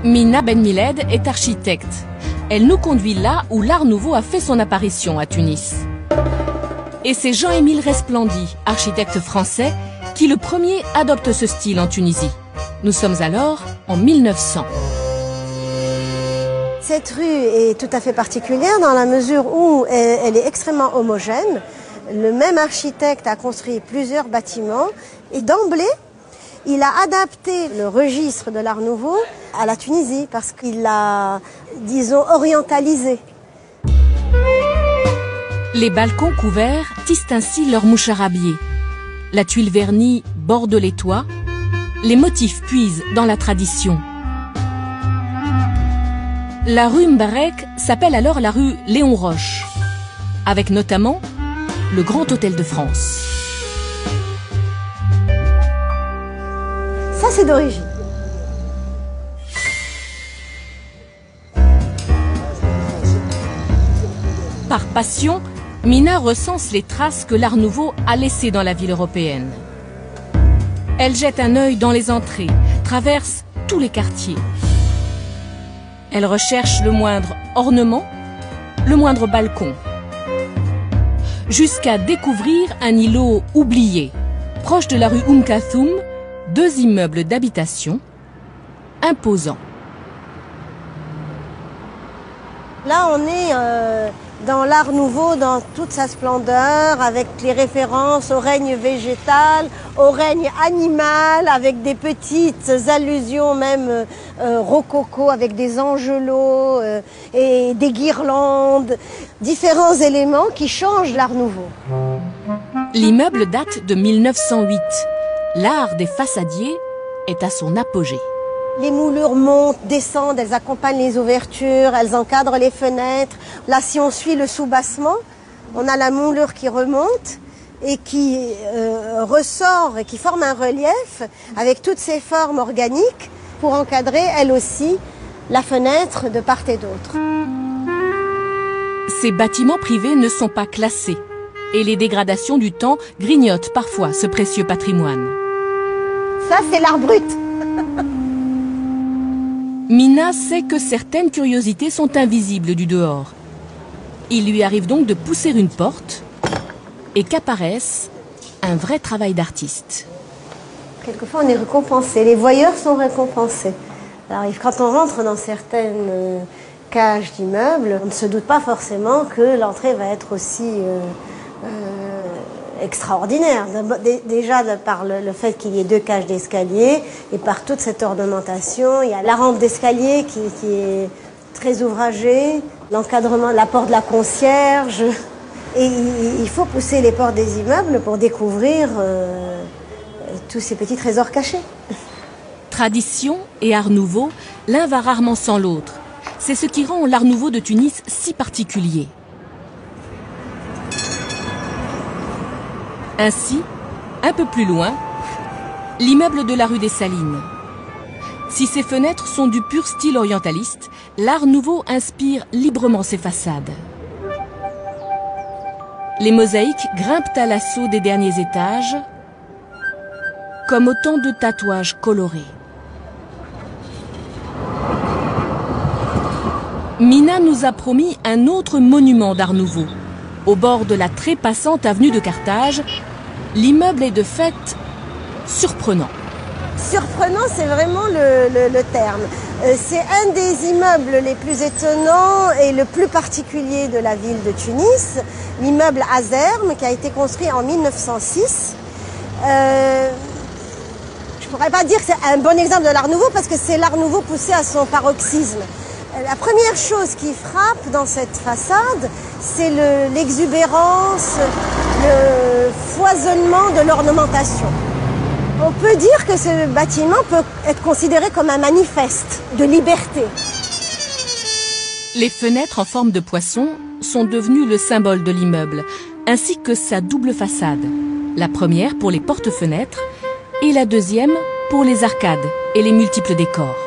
Mina Benmiled est architecte. Elle nous conduit là où l'Art Nouveau a fait son apparition à Tunis. Et c'est Jean-Émile Resplandy, architecte français, qui le premier adopte ce style en Tunisie. Nous sommes alors en 1900. Cette rue est tout à fait particulière dans la mesure où elle est extrêmement homogène. Le même architecte a construit plusieurs bâtiments et d'emblée, il a adapté le registre de l'Art Nouveau à la Tunisie parce qu'il l'a, disons, orientalisé. Les balcons couverts tissent ainsi leur moucharabier. La tuile vernie borde les toits. Les motifs puisent dans la tradition. La rue Mbarek s'appelle alors la rue Léon Roche, avec notamment le Grand Hôtel de France. Ça, c'est d'origine. Par passion, Mina recense les traces que l'Art Nouveau a laissées dans la ville européenne. Elle jette un œil dans les entrées, traverse tous les quartiers. Elle recherche le moindre ornement, le moindre balcon, jusqu'à découvrir un îlot oublié, proche de la rue Kalthoum, 2 immeubles d'habitation imposants. Là, on est dans l'Art Nouveau dans toute sa splendeur, avec les références au règne végétal, au règne animal, avec des petites allusions même rococo, avec des angelots et des guirlandes, différents éléments qui changent l'Art Nouveau. L'immeuble date de 1908. L'art des façadiers est à son apogée. Les moulures montent, descendent, elles accompagnent les ouvertures, elles encadrent les fenêtres. Là, si on suit le soubassement, on a la moulure qui remonte et qui ressort et qui forme un relief avec toutes ces formes organiques pour encadrer, elle aussi, la fenêtre de part et d'autre. Ces bâtiments privés ne sont pas classés et les dégradations du temps grignotent parfois ce précieux patrimoine. Ça, c'est l'art brut. Mina sait que certaines curiosités sont invisibles du dehors. Il lui arrive donc de pousser une porte et qu'apparaisse un vrai travail d'artiste. Quelquefois, on est récompensé. Les voyeurs sont récompensés. Alors, quand on rentre dans certaines cages d'immeubles, on ne se doute pas forcément que l'entrée va être aussi extraordinaire. Déjà par le fait qu'il y ait 2 cages d'escalier et par toute cette ornementation. Il y a la rampe d'escalier qui est très ouvragée, l'encadrement, l'apport de la concierge. Et il faut pousser les portes des immeubles pour découvrir tous ces petits trésors cachés. Tradition et art nouveau, l'un va rarement sans l'autre. C'est ce qui rend l'art nouveau de Tunis si particulier. Ainsi, un peu plus loin, l'immeuble de la rue des Salines. Si ses fenêtres sont du pur style orientaliste, l'art nouveau inspire librement ses façades. Les mosaïques grimpent à l'assaut des derniers étages, comme autant de tatouages colorés. Mina nous a promis un autre monument d'art nouveau. Au bord de la trépassante avenue de Carthage, l'immeuble est de fait surprenant. Surprenant, c'est vraiment le terme. C'est un des immeubles les plus étonnants et le plus particulier de la ville de Tunis, l'immeuble Azerm, qui a été construit en 1906. Je ne pourrais pas dire que c'est un bon exemple de l'art nouveau parce que c'est l'art nouveau poussé à son paroxysme. La première chose qui frappe dans cette façade, c'est l'exubérance, le foisonnement de l'ornementation. On peut dire que ce bâtiment peut être considéré comme un manifeste de liberté. Les fenêtres en forme de poisson sont devenues le symbole de l'immeuble, ainsi que sa double façade. La première pour les porte-fenêtres et la deuxième pour les arcades et les multiples décors.